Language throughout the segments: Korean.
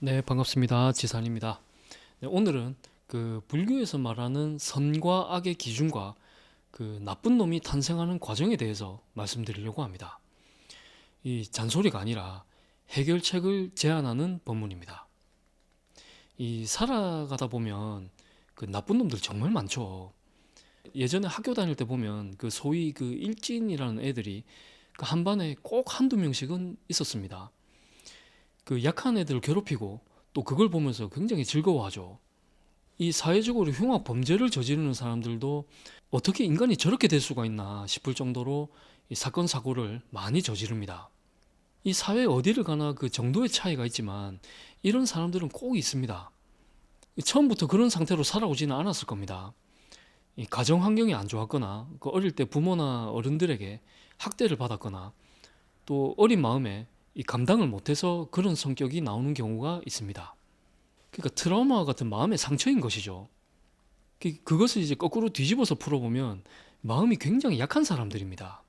네, 반갑습니다. 지산입니다. 네, 오늘은 그 불교에서 말하는 선과 악의 기준과 그 나쁜 놈이 탄생하는 과정에 대해서 말씀드리려고 합니다. 이 잔소리가 아니라 해결책을 제안하는 법문입니다. 이 살아가다 보면 그 나쁜 놈들 정말 많죠. 예전에 학교 다닐 때 보면 그 소위 그 일진이라는 애들이 그 한 반에 꼭 한두 명씩은 있었습니다. 그 약한 애들을 괴롭히고 또 그걸 보면서 굉장히 즐거워하죠. 이 사회적으로 흉악 범죄를 저지르는 사람들도 어떻게 인간이 저렇게 될 수가 있나 싶을 정도로 이 사건 사고를 많이 저지릅니다. 이 사회 어디를 가나 그 정도의 차이가 있지만 이런 사람들은 꼭 있습니다. 처음부터 그런 상태로 살아오지는 않았을 겁니다. 이 가정 환경이 안 좋았거나 그 어릴 때 부모나 어른들에게 학대를 받았거나 또 어린 마음에 이 감당을 못해서 그런 성격이 나오는 경우가 있습니다. 그러니까 트라우마 같은 마음의 상처인 것이죠. 그것을 이제 거꾸로 뒤집어서 풀어보면 마음이 굉장히 약한 사람들입니다.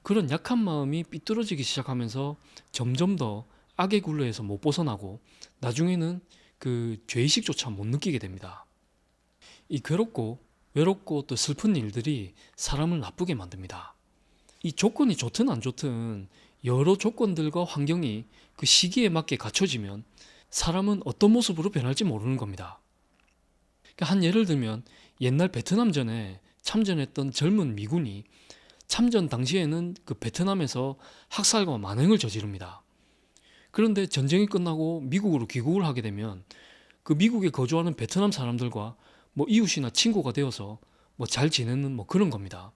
그런 약한 마음이 삐뚤어지기 시작하면서 점점 더 악의 굴레에서 못 벗어나고 나중에는 그 죄의식조차 못 느끼게 됩니다. 이 괴롭고 외롭고 또 슬픈 일들이 사람을 나쁘게 만듭니다. 이 조건이 좋든 안 좋든 여러 조건들과 환경이 그 시기에 맞게 갖춰지면 사람은 어떤 모습으로 변할지 모르는 겁니다. 한 예를 들면 옛날 베트남전에 참전했던 젊은 미군이 참전 당시에는 그 베트남에서 학살과 만행을 저지릅니다. 그런데 전쟁이 끝나고 미국으로 귀국을 하게 되면 그 미국에 거주하는 베트남 사람들과 뭐 이웃이나 친구가 되어서 뭐 잘 지내는 뭐 그런 겁니다.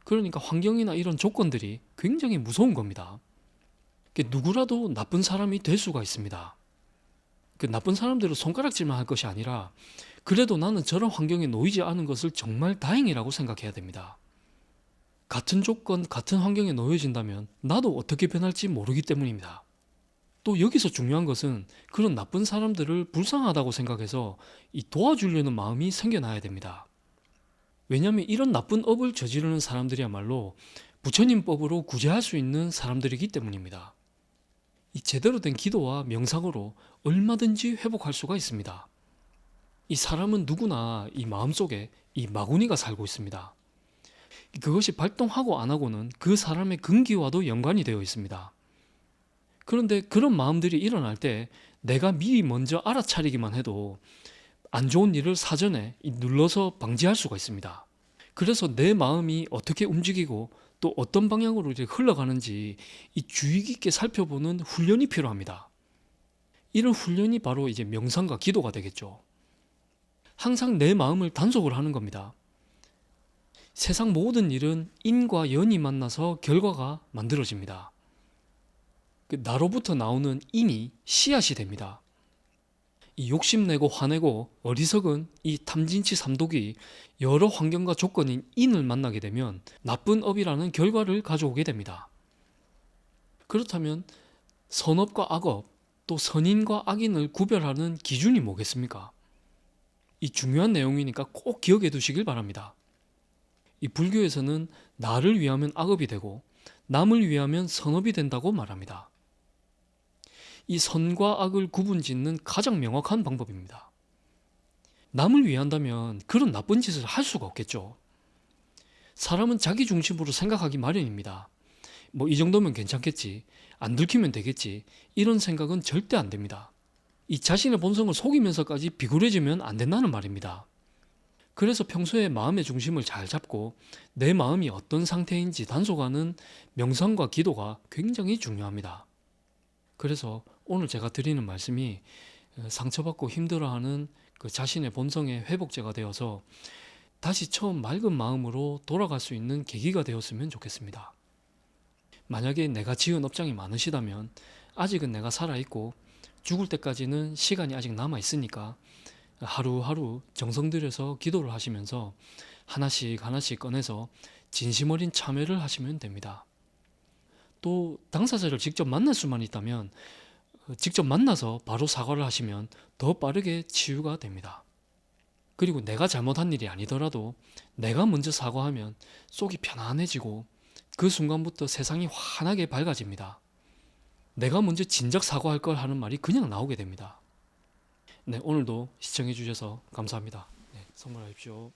그러니까 환경이나 이런 조건들이 굉장히 무서운 겁니다. 누구라도 나쁜 사람이 될 수가 있습니다. 그 나쁜 사람들을 손가락질만 할 것이 아니라 그래도 나는 저런 환경에 놓이지 않은 것을 정말 다행이라고 생각해야 됩니다. 같은 조건, 같은 환경에 놓여진다면 나도 어떻게 변할지 모르기 때문입니다. 또 여기서 중요한 것은 그런 나쁜 사람들을 불쌍하다고 생각해서 이 도와주려는 마음이 생겨나야 됩니다. 왜냐하면 이런 나쁜 업을 저지르는 사람들이야말로 부처님 법으로 구제할 수 있는 사람들이기 때문입니다. 이 제대로 된 기도와 명상으로 얼마든지 회복할 수가 있습니다. 이 사람은 누구나 이 마음속에 이 마구니가 살고 있습니다. 그것이 발동하고 안 하고는 그 사람의 근기와도 연관이 되어 있습니다. 그런데 그런 마음들이 일어날 때 내가 미리 먼저 알아차리기만 해도 안 좋은 일을 사전에 눌러서 방지할 수가 있습니다. 그래서 내 마음이 어떻게 움직이고 또 어떤 방향으로 이제 흘러가는지 이 주의 깊게 살펴보는 훈련이 필요합니다. 이런 훈련이 바로 이제 명상과 기도가 되겠죠. 항상 내 마음을 단속을 하는 겁니다. 세상 모든 일은 인과 연이 만나서 결과가 만들어집니다. 나로부터 나오는 인이 씨앗이 됩니다. 이 욕심내고 화내고 어리석은 이 탐진치 삼독이 여러 환경과 조건인 인을 만나게 되면 나쁜 업이라는 결과를 가져오게 됩니다. 그렇다면 선업과 악업, 또 선인과 악인을 구별하는 기준이 뭐겠습니까? 이 중요한 내용이니까 꼭 기억해 두시길 바랍니다. 이 불교에서는 나를 위하면 악업이 되고 남을 위하면 선업이 된다고 말합니다. 이 선과 악을 구분짓는 가장 명확한 방법입니다. 남을 위한다면 그런 나쁜 짓을 할 수가 없겠죠. 사람은 자기 중심으로 생각하기 마련입니다. 뭐 이 정도면 괜찮겠지, 안 들키면 되겠지, 이런 생각은 절대 안 됩니다. 이 자신의 본성을 속이면서까지 비굴해지면 안 된다는 말입니다. 그래서 평소에 마음의 중심을 잘 잡고 내 마음이 어떤 상태인지 단속하는 명상과 기도가 굉장히 중요합니다. 그래서 오늘 제가 드리는 말씀이 상처받고 힘들어하는 그 자신의 본성의 회복제가 되어서 다시 처음 맑은 마음으로 돌아갈 수 있는 계기가 되었으면 좋겠습니다. 만약에 내가 지은 업장이 많으시다면 아직은 내가 살아있고 죽을 때까지는 시간이 아직 남아있으니까 하루하루 정성 들여서 기도를 하시면서 하나씩 하나씩 꺼내서 진심 어린 참회를 하시면 됩니다. 또 당사자를 직접 만날 수만 있다면 직접 만나서 바로 사과를 하시면 더 빠르게 치유가 됩니다. 그리고 내가 잘못한 일이 아니더라도 내가 먼저 사과하면 속이 편안해지고 그 순간부터 세상이 환하게 밝아집니다. 내가 먼저 진작 사과할 걸 하는 말이 그냥 나오게 됩니다. 네, 오늘도 시청해 주셔서 감사합니다. 네, 선물하십시오.